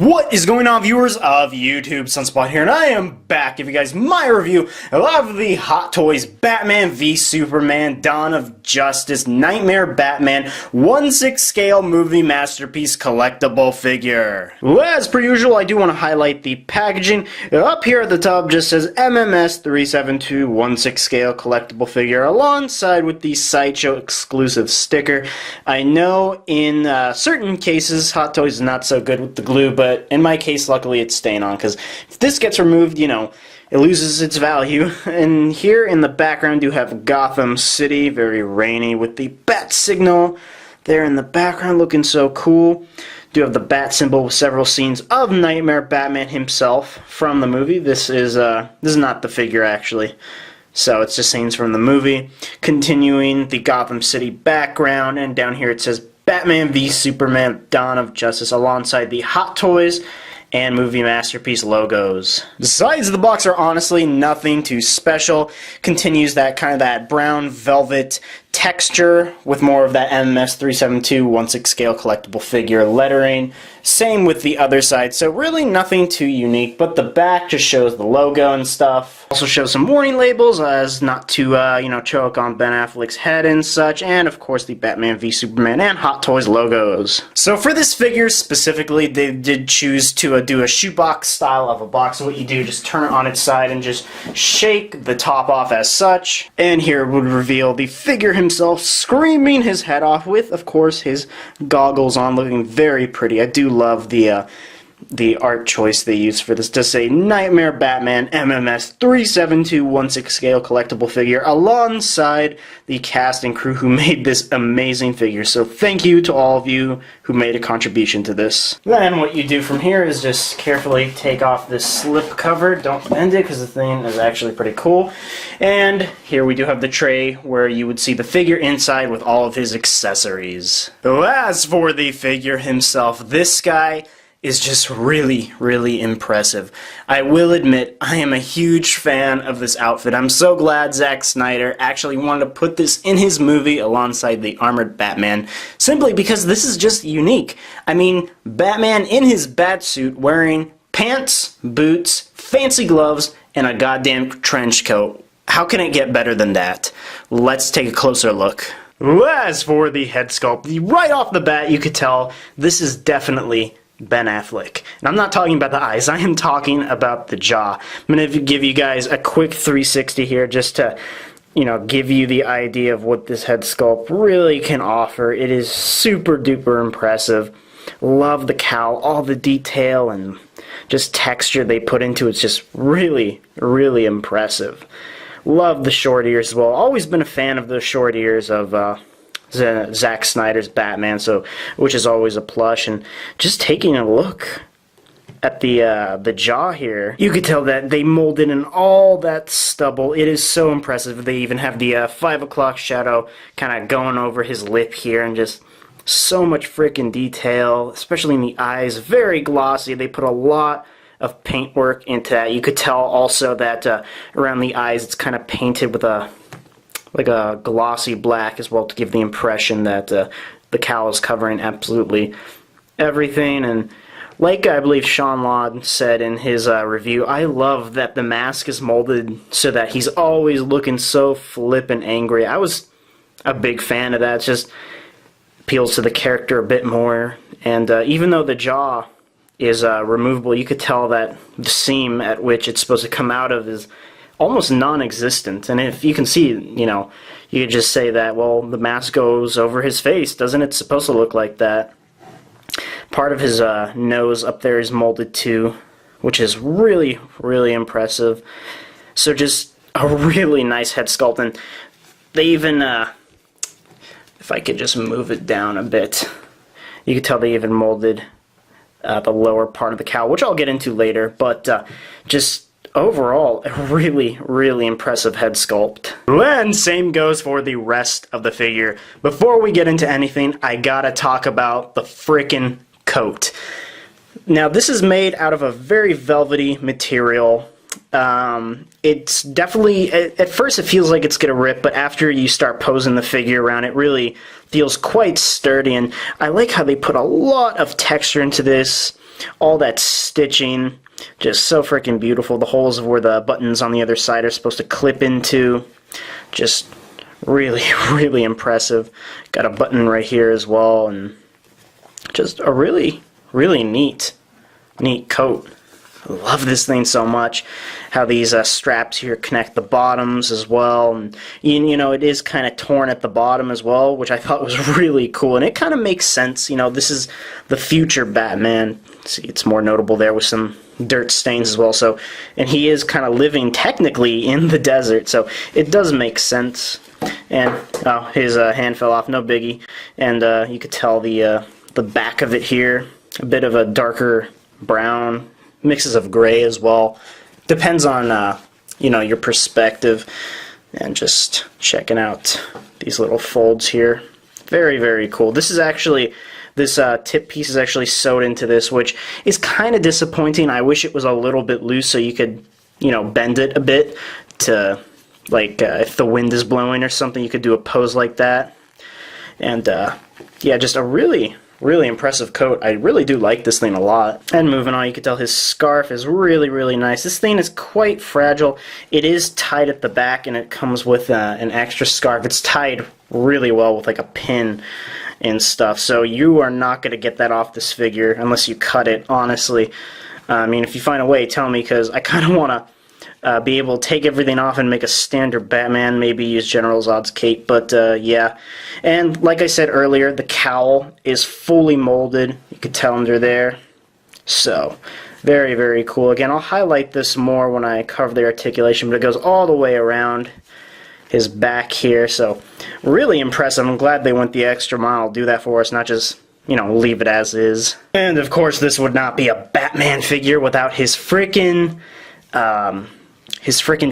What is going on, viewers of YouTube? Sunspot here, and I am back giving you guys my review of the Hot Toys Batman v Superman Dawn of Justice Knightmare Batman 1/6 scale movie masterpiece collectible figure. As per usual, I do want to highlight the packaging. Up here at the top just says MMS 372 1/6 scale collectible figure alongside with the Sideshow exclusive sticker. I know in certain cases Hot Toys is not so good with the glue, but in my case, luckily, it's staying on, because if this gets removed, you know, it loses its value. And here in the background, you have Gotham City, very rainy, with the bat signal there in the background, looking so cool. Do have the bat symbol with several scenes of Knightmare Batman himself from the movie. This is not the figure, actually. So it's just scenes from the movie. Continuing the Gotham City background, and down here it says Batman v Superman Dawn of Justice alongside the Hot Toys and movie masterpiece logos. The sides of the box are honestly nothing too special. Continues that kind of that brown velvet texture with more of that MMS 372 1/6 scale collectible figure lettering. Same with the other side, so really nothing too unique, but the back just shows the logo and stuff. Also shows some warning labels as not to, choke on Ben Affleck's head and such, and of course the Batman v Superman and Hot Toys logos. So for this figure specifically, they did choose to do a shoebox style of a box. So what you do, just turn it on its side and just shake the top off as such. And here it would reveal the figure himself screaming his head off with, of course, his goggles on, looking very pretty. I do love the art choice they used for this to say Knightmare Batman MMS 372 1/6 scale collectible figure alongside the cast and crew who made this amazing figure. So thank you to all of you who made a contribution to this. Then what you do from here is just carefully take off this slip cover. Don't bend it because the thing is actually pretty cool. And here we do have the tray where you would see the figure inside with all of his accessories. As for the figure himself, this guy is just really, really impressive. I will admit, I am a huge fan of this outfit. I'm so glad Zack Snyder actually wanted to put this in his movie alongside the armored Batman, simply because this is just unique. I mean, Batman in his Batsuit wearing pants, boots, fancy gloves, and a goddamn trench coat. How can it get better than that? Let's take a closer look. As for the head sculpt, right off the bat you could tell this is definitely Ben Affleck. And I'm not talking about the eyes, I am talking about the jaw. I'm going to give you guys a quick 360 here just to, give you the idea of what this head sculpt really can offer. It is super duper impressive. Love the cowl, all the detail and just texture they put into it's just really, really impressive. Love the short ears as well. Always been a fan of the short ears of Zack Snyder's Batman, which is always a plush. And just taking a look at the jaw here, you could tell that they molded in all that stubble. It is so impressive. They even have the 5 o'clock shadow kind of going over his lip here, and just so much freaking detail, especially in the eyes. Very glossy. They put a lot of paintwork into that. You could tell also that around the eyes it's kind of painted with a glossy black as well, to give the impression that the cowl is covering absolutely everything. And like I believe Sean Law said in his review, I love that the mask is molded so that he's always looking so flippin' angry. I was a big fan of that. It just appeals to the character a bit more. And even though the jaw is removable, you could tell that the seam at which it's supposed to come out of is almost non-existent. And if you can see, you could just say that, well, the mask goes over his face. Doesn't it supposed to look like that? Part of his nose up there is molded too, which is really, really impressive. So just a really nice head sculpt. And they even, if I could just move it down a bit, you could tell they even molded the lower part of the cowl, which I'll get into later. But just overall, a really, really impressive head sculpt. And same goes for the rest of the figure. Before we get into anything, I gotta talk about the frickin' coat. Now, this is made out of a very velvety material. It's definitely, at first it feels like it's gonna rip, but after you start posing the figure around, it really feels quite sturdy. And I like how they put a lot of texture into this. all that stitching, just so freaking beautiful. The holes of where the buttons on the other side are supposed to clip into, just really, really impressive. Got a button right here as well, and just a really, really neat coat. I love this thing so much. How these straps here connect the bottoms as well, and you know, it is kind of torn at the bottom as well, which I thought was really cool, and it kind of makes sense. You know, this is the future Batman. See, it's more notable there with some dirt stains as well. So, and he is kind of living technically in the desert, so it does make sense. And oh, his hand fell off, no biggie. And you could tell the back of it here, a bit of a darker brown, mixes of gray as well. Depends on you know, your perspective. And just checking out these little folds here, very, very cool. This is actually, this tip piece is actually sewed into this, which is kind of disappointing. I wish it was a little bit loose so you could, you know, bend it a bit to, like, if the wind is blowing or something, you could do a pose like that. And yeah, just a really, really impressive coat. I really do like this thing a lot. And moving on, you can tell his scarf is really, really nice. This thing is quite fragile. It is tied at the back, and it comes with an extra scarf. It's tied really well with like a pin and stuff, so you are not going to get that off this figure unless you cut it, honestly. I mean, if you find a way, tell me, because I kind of want to be able to take everything off and make a standard Batman, maybe use General Zod's cape, but yeah. And like I said earlier, the cowl is fully molded. You could tell under there. So, very, very cool. Again, I'll highlight this more when I cover the articulation, but it goes all the way around his back here, so really impressive. I'm glad they went the extra mile to do that for us, not just, you know, leave it as is. And of course, this would not be a Batman figure without his frickin'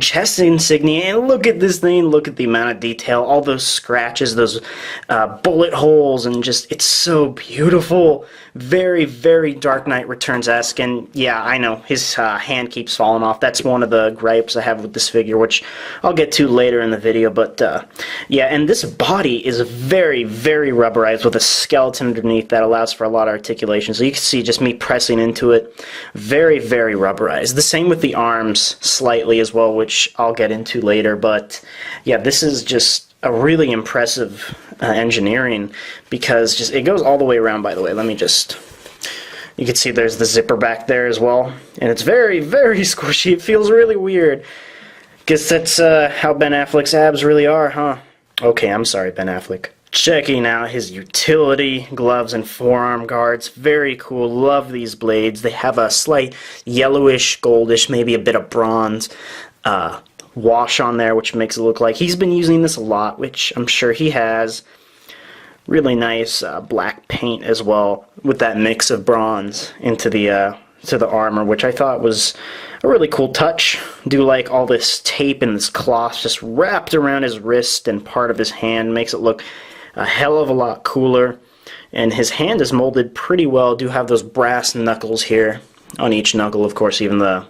chest insignia. And look at this thing, look at the amount of detail, all those scratches, those bullet holes, and just, it's so beautiful. Very, very Dark Knight Returns-esque. And yeah, I know, his hand keeps falling off. That's one of the gripes I have with this figure, which I'll get to later in the video. But yeah, and this body is very, very rubberized with a skeleton underneath that allows for a lot of articulation. So you can see just me pressing into it. Very, very rubberized. The same with the arms slightly as well, which I'll get into later. But yeah, this is just a really impressive engineering, because just, it goes all the way around. By the way, let me just, you can see there's the zipper back there as well, and it's very, very squishy. It feels really weird. Guess that's how Ben Affleck's abs really are, huh? Okay, I'm sorry, Ben Affleck. Checking out his utility gloves and forearm guards. Very cool. Love these blades. They have a slight yellowish, goldish, maybe a bit of bronze wash on there, which makes it look like he's been using this a lot, which I'm sure he has. Really nice black paint as well, with that mix of bronze into the to the armor, which I thought was a really cool touch. Do like all this tape and this cloth just wrapped around his wrist and part of his hand, makes it look a hell of a lot cooler. And his hand is molded pretty well. Do have those brass knuckles here on each knuckle, of course. Even the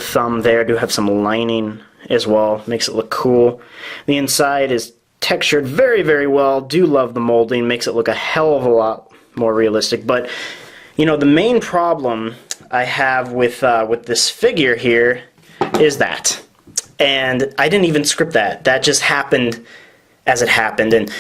thumb there do have some lining as well, makes it look cool. The inside is textured very, very well. Do love the molding, makes it look a hell of a lot more realistic. But you know, the main problem I have with this figure here is that, and I didn't even script that. That just happened as it happened, and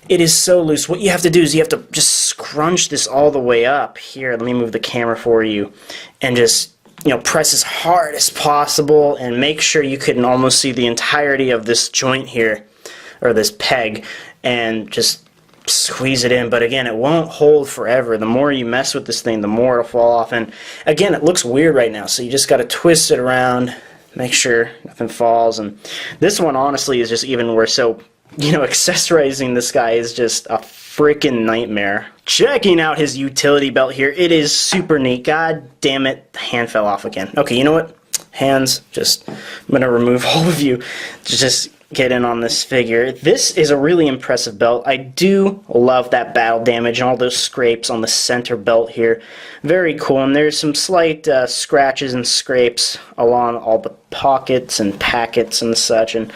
it is so loose. What you have to do is you have to just scrunch this all the way up. Here, let me move the camera for you, and just, you know, press as hard as possible, and make sure you can almost see the entirety of this joint here, or this peg, and just squeeze it in. But again, it won't hold forever. The more you mess with this thing, the more it'll fall off. And again, it looks weird right now, so you just got to twist it around, make sure nothing falls. And this one honestly is just even worse. So, you know, accessorizing this guy is just a freaking nightmare. Checking out his utility belt here. It is super neat. God damn it, the hand fell off again. Okay, you know what? Hands, just, I'm going to remove all of you. Just get in on this figure. This is a really impressive belt. I do love that battle damage and all those scrapes on the center belt here. Very cool. And there's some slight scratches and scrapes along all the pockets and packets and such. And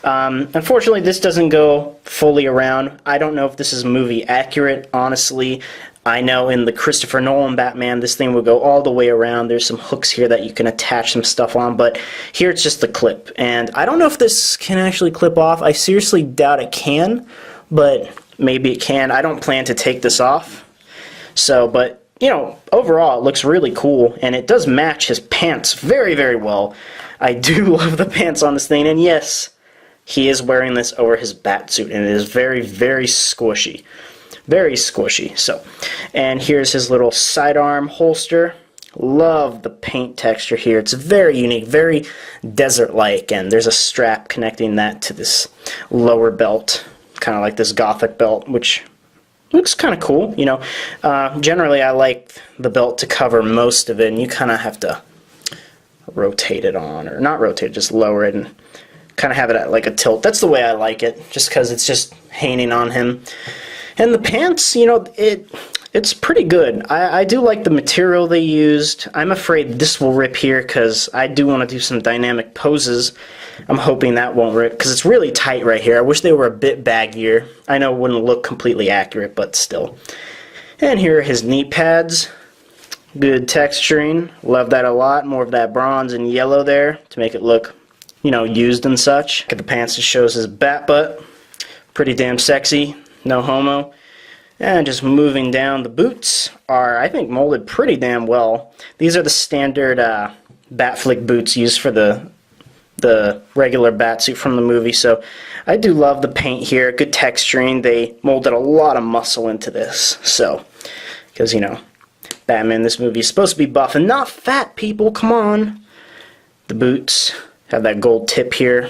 Unfortunately, this doesn't go fully around. I don't know if this is movie accurate, honestly. I know in the Christopher Nolan Batman, this thing will go all the way around. There's some hooks here that you can attach some stuff on, but here it's just the clip. And I don't know if this can actually clip off. I seriously doubt it can, but maybe it can. I don't plan to take this off. So, but, you know, overall it looks really cool, and it does match his pants very, very well. I do love the pants on this thing, and yes, he is wearing this over his bat suit, and it is very, very squishy. Very squishy. So, and here's his little sidearm holster. Love the paint texture here. It's very unique, very desert-like, and there's a strap connecting that to this lower belt, kind of like this gothic belt, which looks kind of cool. You know, generally I like the belt to cover most of it, and you kind of have to rotate it on, or not rotate, just lower it and kind of have it at like a tilt. That's the way I like it, just because it's just hanging on him. And the pants, you know, it's pretty good. I do like the material they used. I'm afraid this will rip here because I do want to do some dynamic poses. I'm hoping that won't rip because it's really tight right here. I wish they were a bit baggier. I know it wouldn't look completely accurate, but still. And here are his knee pads. Good texturing. Love that a lot. More of that bronze and yellow there to make it look, you know, used and such. Look at the pants. It shows his bat butt. Pretty damn sexy. No homo. And just moving down, the boots are, I think, molded pretty damn well. These are the standard Batflick boots used for the regular Batsuit from the movie. So I do love the paint here. Good texturing. They molded a lot of muscle into this. So, because, you know, Batman, this movie is supposed to be buff and not fat, people. Come on. The boots have that gold tip here.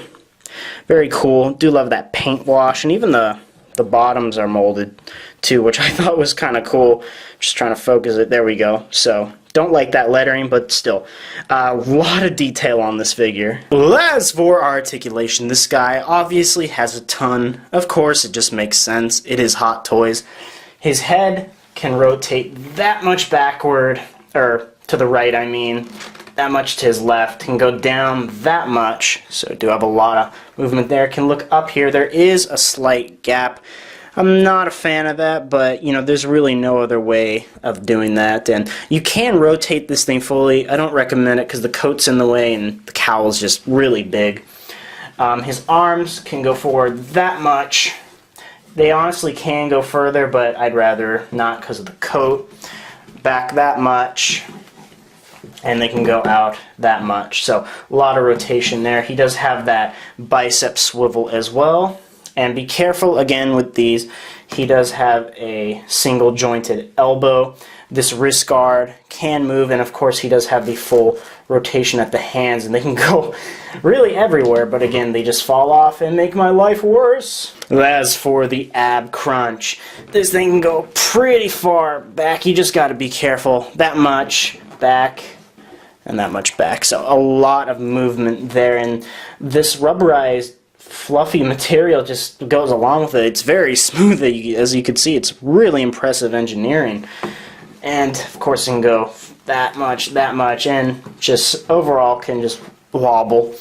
Very cool. Do love that paint wash, and even the bottoms are molded too, which I thought was kind of cool. Just trying to focus it. There we go. So don't like that lettering, but still a lot of detail on this figure. Well, as for articulation, this guy obviously has a ton. Of course, it just makes sense. It is Hot Toys. His head can rotate that much backward, or to the right, I mean. That much to his left, can go down that much, so do have a lot of movement there. Can look up here. There is a slight gap. I'm not a fan of that, but you know, there's really no other way of doing that. And you can rotate this thing fully. I don't recommend it because the coat's in the way and the cowl's just really big. His arms can go forward that much. They honestly can go further, but I'd rather not because of the coat. Back that much. And they can go out that much. So a lot of rotation there. He does have that bicep swivel as well. And be careful again with these. He does have a single jointed elbow. This wrist guard can move, and of course he does have the full rotation at the hands, and they can go really everywhere, but again they just fall off and make my life worse. As for the ab crunch, this thing can go pretty far back. You just got to be careful. That much back and that much back. So a lot of movement there, and this rubberized fluffy material just goes along with it. It's very smooth, as you can see. It's really impressive engineering. And of course it can go that much, and just overall can just wobble.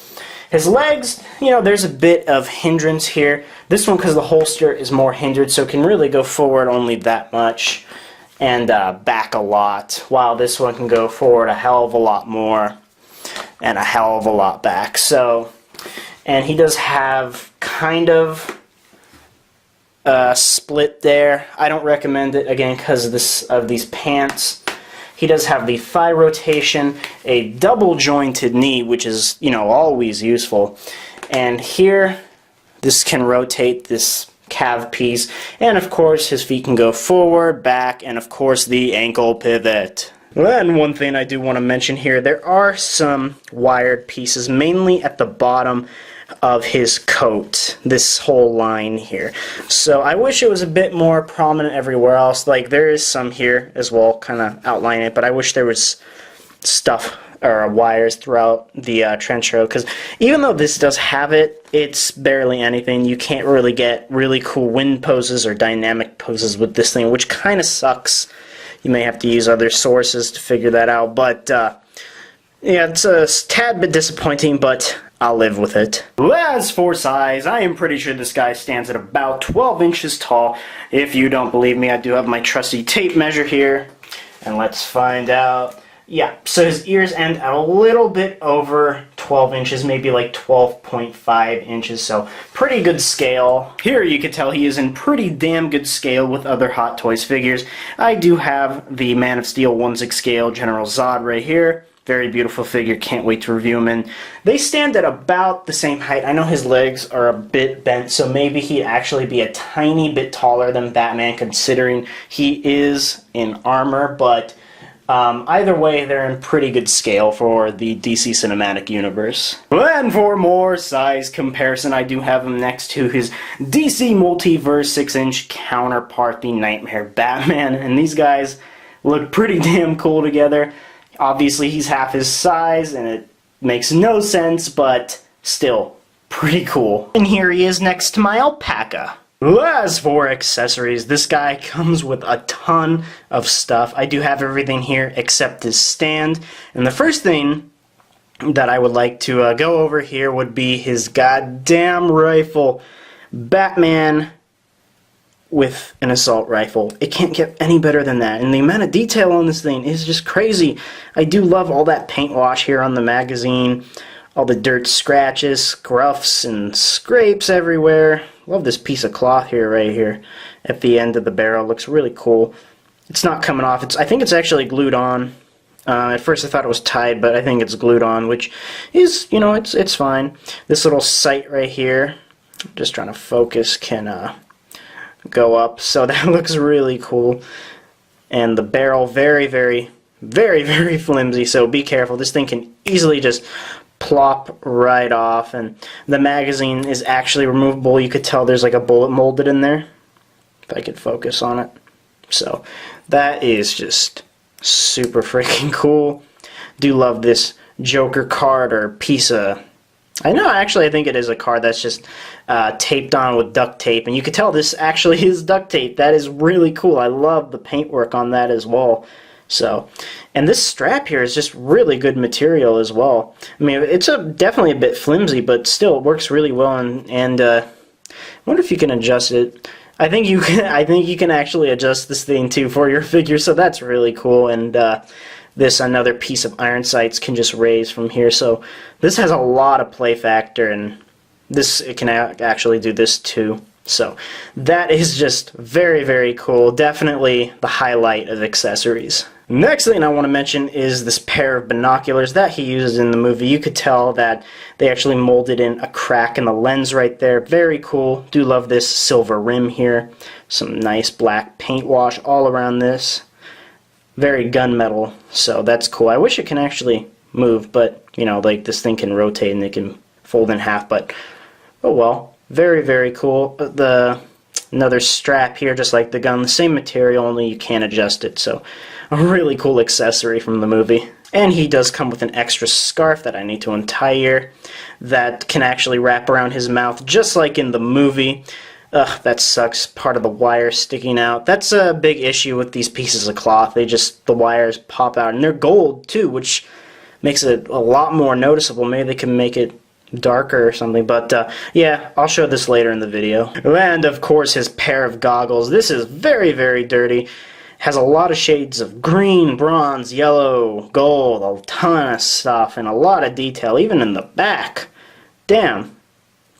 His legs, you know, there's a bit of hindrance here. This one, because the holster is more hindered, so it can really go forward only that much and back a lot, while this one can go forward a hell of a lot more and a hell of a lot back. So, and he does have kind of a split there. I don't recommend it, again, because of these pants. He does have the thigh rotation, a double jointed knee, which is, you know, always useful. And here, this can rotate this calf piece, and of course his feet can go forward, back, and of course the ankle pivot. And one thing I do want to mention here, there are some wired pieces, mainly at the bottom of his coat, this whole line here. So I wish it was a bit more prominent everywhere else. Like, there is some here as well, kind of outline it, but I wish there was stuff or wires throughout the trench coat, because even though this does have it, it's barely anything. You can't really get really cool wind poses or dynamic poses with this thing, which kind of sucks. You may have to use other sources to figure that out, but yeah, it's a tad bit disappointing, but I'll live with it. As for size, I am pretty sure this guy stands at about 12 inches tall. If you don't believe me, I do have my trusty tape measure here. And let's find out. Yeah, so his ears end at a little bit over 12 inches, maybe like 12.5 inches, so pretty good scale. Here you can tell he is in pretty damn good scale with other Hot Toys figures. I do have the Man of Steel 1/6 scale General Zod right here. Very beautiful figure, can't wait to review him. And they stand at about the same height. I know his legs are a bit bent, so maybe he'd actually be a tiny bit taller than Batman, considering he is in armor, but either way, they're in pretty good scale for the DC Cinematic Universe. And for more size comparison, I do have him next to his DC Multiverse 6-inch counterpart, the Knightmare Batman, and these guys look pretty damn cool together. Obviously, he's half his size, and it makes no sense, but still, pretty cool. And here he is next to my alpaca. As for accessories, this guy comes with a ton of stuff. I do have everything here except his stand. And the first thing that I would like to go over here would be his goddamn rifle. Batman with an assault rifle. It can't get any better than that. And the amount of detail on this thing is just crazy. I do love all that paint wash here on the magazine. All the dirt scratches, scruffs, and scrapes everywhere. Love this piece of cloth here, right here, at the end of the barrel. Looks really cool. It's not coming off. I think it's actually glued on. At first I thought it was tied, but I think it's glued on, which is, you know, it's fine. This little sight right here, I'm just trying to focus, can go up. So that looks really cool. And the barrel, very, very, very, very flimsy, so be careful. This thing can easily just plop right off, and the magazine is actually removable. You could tell there's like a bullet molded in there, if I could focus on it. So that is just super freaking cool. Do love this Joker card or piece of, I think it is a card that's just taped on with duct tape, and you can tell this actually is duct tape. That is really cool. I love the paintwork on that as well. So, and this strap here is just really good material as well. I mean, it's definitely a bit flimsy, but still it works really well. And I wonder if you can adjust it. I think you can. I think you can actually adjust this thing too for your figure. So that's really cool. And this another piece of iron sights can just raise from here. So this has a lot of play factor, and it can actually do this too. So that is just very, very cool. Definitely the highlight of accessories. Next thing I want to mention is this pair of binoculars that he uses in the movie. You could tell that they actually molded in a crack in the lens right there. Very cool. Do love this silver rim here. Some nice black paint wash all around this. Very gunmetal, so that's cool. I wish it can actually move, but you know, like this thing can rotate and it can fold in half, but oh well. Very, very cool. Another strap here, just like the gun, the same material, only you can't adjust it. So a really cool accessory from the movie. And he does come with an extra scarf that I need to untie here that can actually wrap around his mouth, just like in the movie. Ugh, that sucks. Part of the wire sticking out. That's a big issue with these pieces of cloth. The wires pop out, and they're gold too, which makes it a lot more noticeable. Maybe they can make it darker or something, but yeah, I'll show this later in the video. And of course his pair of goggles. This is very, very dirty. Has a lot of shades of green, bronze, yellow, gold, a ton of stuff, and a lot of detail, even in the back. Damn.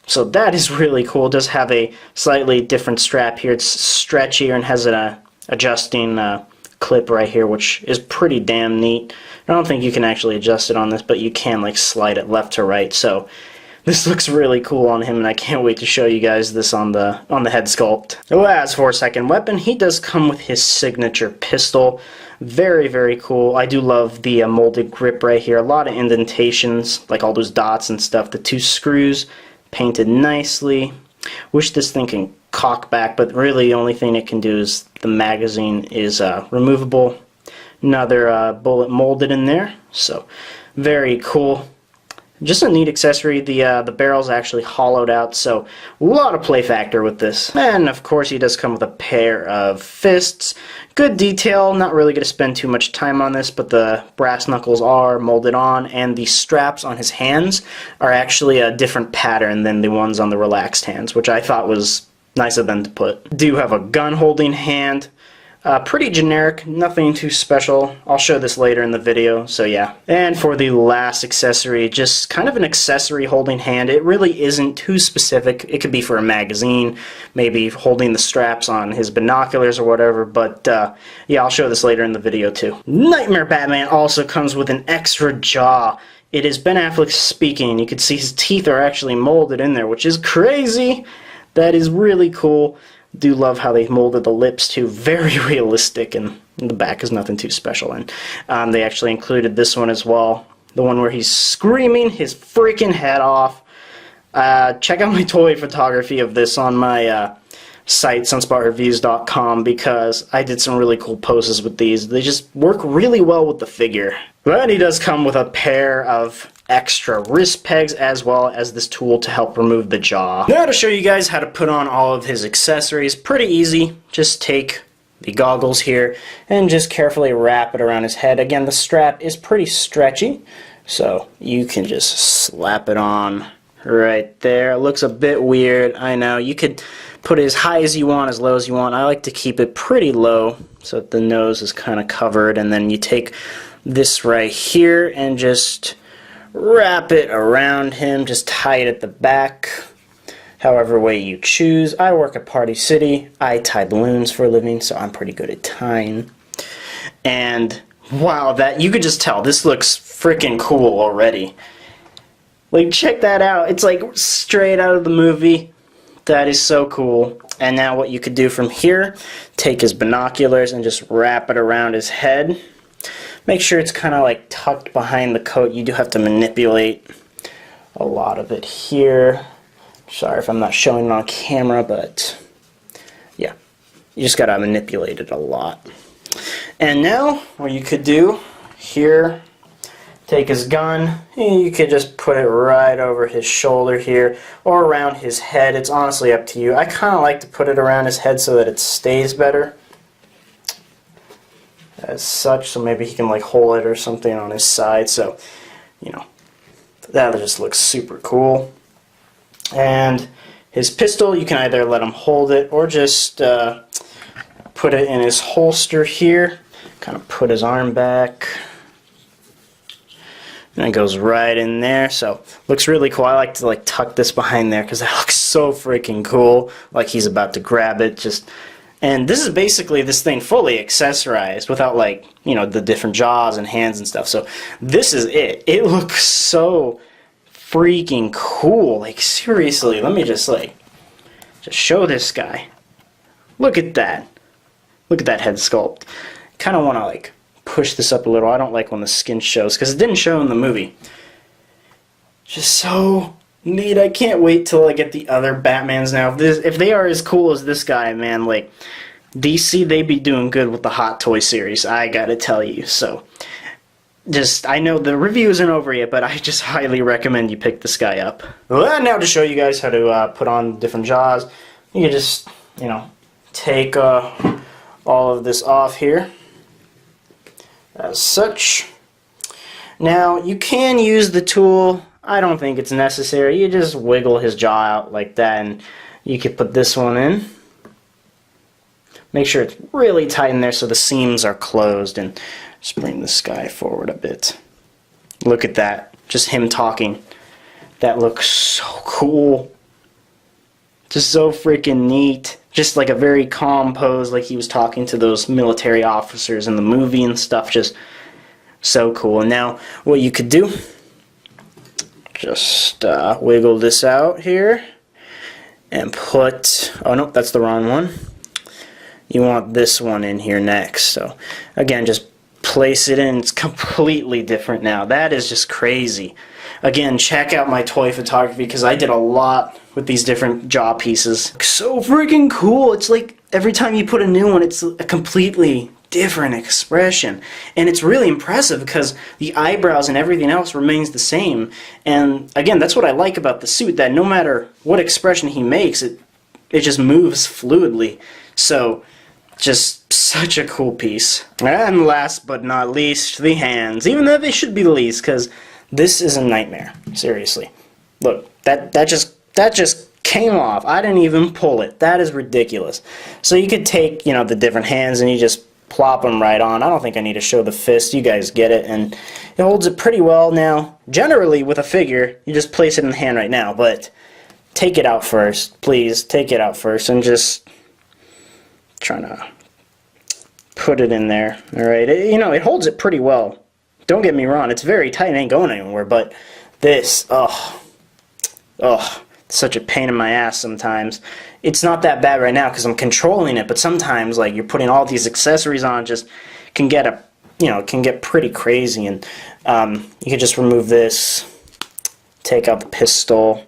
So that is really cool. It does have a slightly different strap here. It's stretchier and has an adjusting clip right here, which is pretty damn neat. I don't think you can actually adjust it on this, but you can like slide it left to right. So this looks really cool on him, and I can't wait to show you guys this on the head sculpt. So as for second weapon, he does come with his signature pistol. Very, very cool. I do love the molded grip right here. A lot of indentations, like all those dots and stuff. The two screws painted nicely. Wish this thing can cock back, but really the only thing it can do is the magazine is removable. Another bullet molded in there, so very cool. Just a neat accessory. The barrel's actually hollowed out, so a lot of play factor with this. And of course he does come with a pair of fists. Good detail, not really going to spend too much time on this, but the brass knuckles are molded on, and the straps on his hands are actually a different pattern than the ones on the relaxed hands, which I thought was nice of them to put. Do have a gun holding hand. Pretty generic, nothing too special. I'll show this later in the video, so yeah. And for the last accessory, just kind of an accessory holding hand. It really isn't too specific. It could be for a magazine, maybe holding the straps on his binoculars or whatever, but yeah, I'll show this later in the video too. Knightmare Batman also comes with an extra jaw. It is Ben Affleck speaking. You can see his teeth are actually molded in there, which is crazy. That is really cool. Do love how they molded the lips too, very realistic, and the back is nothing too special. And they actually included this one as well, the one where he's screaming his freaking head off. Check out my toy photography of this on my site, SunSpotReviewz.com, because I did some really cool poses with these. They just work really well with the figure. But he does come with a pair of extra wrist pegs as well as this tool to help remove the jaw. Now to show you guys how to put on all of his accessories, pretty easy. Just take the goggles here and just carefully wrap it around his head. Again, the strap is pretty stretchy, so you can just slap it on right there. It looks a bit weird, I know. You could put it as high as you want, as low as you want. I like to keep it pretty low so that the nose is kind of covered, and then you take this right here and just wrap it around him, just tie it at the back, however way you choose. I work at Party City. I tie balloons for a living, so I'm pretty good at tying. And wow, that you could just tell this looks freaking cool already. Like, check that out. It's like straight out of the movie. That is so cool. And now what you could do from here, take his binoculars and just wrap it around his head. Make sure it's kind of like tucked behind the coat. You do have to manipulate a lot of it here. Sorry if I'm not showing it on camera, but yeah, you just gotta manipulate it a lot. And now what you could do here, take his gun, and you could just put it right over his shoulder here or around his head. It's honestly up to you. I kind of like to put it around his head so that it stays better as such, so maybe he can like hold it or something on his side, so you know, that just looks super cool. And his pistol, you can either let him hold it or just put it in his holster here, kind of put his arm back, and it goes right in there, so looks really cool. I like to like tuck this behind there because that looks so freaking cool, like he's about to grab it. And this is basically this thing fully accessorized without, like, you know, the different jaws and hands and stuff. So this is it. It looks so freaking cool. Like, seriously, let me just show this guy. Look at that. Look at that head sculpt. Kind of want to, like, push this up a little. I don't like when the skin shows because it didn't show in the movie. Just so neat. I can't wait till I get the other Batmans now. If they are as cool as this guy, man, like, DC, they be doing good with the Hot Toy series, I gotta tell you. So, I know the review isn't over yet, but I just highly recommend you pick this guy up. Well, now to show you guys how to put on different jaws, you can just, you know, take all of this off here, as such. Now, you can use the tool. I don't think it's necessary. You just wiggle his jaw out like that, and you could put this one in. Make sure it's really tight in there so the seams are closed, and just bring this guy forward a bit. Look at that. Just him talking. That looks so cool. Just so freaking neat. Just like a very calm pose, like he was talking to those military officers in the movie and stuff. Just so cool. And now what you could do, just wiggle this out here and put, oh nope, that's the wrong one. You want this one in here next. So again, just place it in. It's completely different now. That is just crazy. Again, check out my toy photography because I did a lot with these different jaw pieces. So freaking cool. It's like every time you put a new one, it's a completely different expression. And it's really impressive because the eyebrows and everything else remains the same. And again, that's what I like about the suit, that no matter what expression he makes, it just moves fluidly. So, just such a cool piece. And last but not least, the hands. Even though they should be the least, because this is a nightmare. Seriously. Look, that just came off. I didn't even pull it. That is ridiculous. So you could take, you know, the different hands and you just plop them right on. I don't think I need to show the fist. You guys get it. And it holds it pretty well. Now, generally with a figure, you just place it in the hand right now. But take it out first. Please, take it out first. And just trying to put it in there. Alright, you know, it holds it pretty well. Don't get me wrong. It's very tight. It ain't going anywhere. But this, such a pain in my ass sometimes. It's not that bad right now because I'm controlling it, but sometimes like you're putting all these accessories on, just can get can get pretty crazy. And you could just remove this, take out the pistol.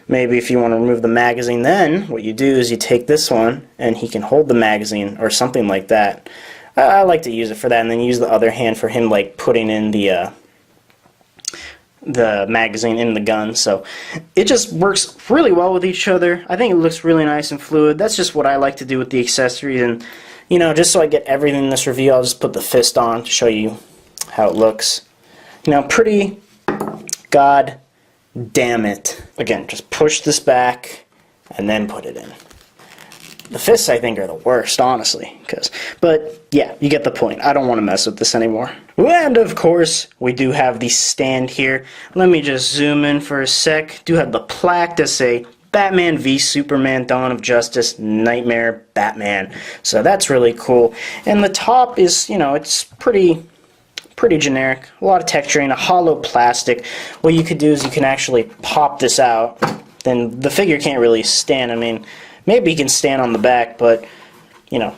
Maybe if you want to remove the magazine, then what you do is you take this one and he can hold the magazine or something like that. I like to use it for that, and then use the other hand for him like putting in the magazine in the gun. So it just works really well with each other. I think it looks really nice and fluid. That's just what I like to do with the accessories. And you know, just so I get everything in this review, I'll just put the fist on to show you how it looks. You know, pretty god damn it. Again, just push this back and then put it in. The fists, I think, are the worst, honestly. But, yeah, you get the point. I don't want to mess with this anymore. And, of course, we do have the stand here. Let me just zoom in for a sec. Do have the plaque to say, Batman v Superman, Dawn of Justice, Knightmare Batman. So that's really cool. And the top is, you know, it's pretty generic. A lot of texturing, a hollow plastic. What you could do is you can actually pop this out. Then the figure can't really stand. I mean, maybe he can stand on the back, but, you know,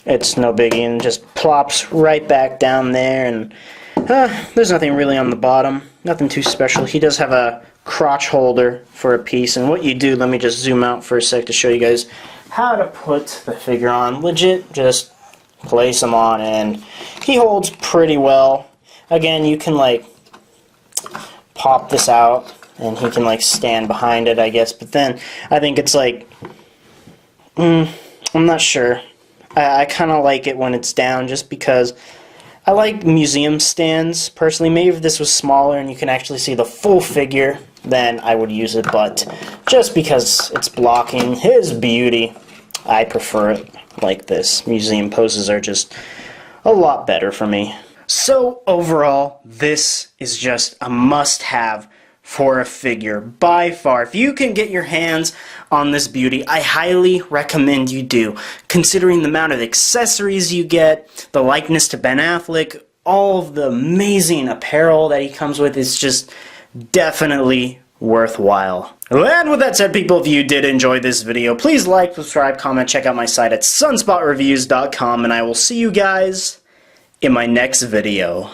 it's no biggie, and just plops right back down there, and there's nothing really on the bottom. Nothing too special. He does have a crotch holder for a piece, and what you do, let me just zoom out for a sec to show you guys how to put the figure on. Legit, just place him on, and he holds pretty well. Again, you can, like, pop this out, and he can, like, stand behind it, I guess. But then, I think it's, like, I'm not sure. I kind of like it when it's down, just because I like museum stands, personally. Maybe if this was smaller and you can actually see the full figure, then I would use it. But just because it's blocking his beauty, I prefer it like this. Museum poses are just a lot better for me. So, overall, this is just a must-have for a figure, by far. If you can get your hands on this beauty, I highly recommend you do. Considering the amount of accessories you get, the likeness to Ben Affleck, all of the amazing apparel that he comes with, is just definitely worthwhile. And with that said, people, if you did enjoy this video, please like, subscribe, comment, check out my site at SunSpotReviewz.com, and I will see you guys in my next video.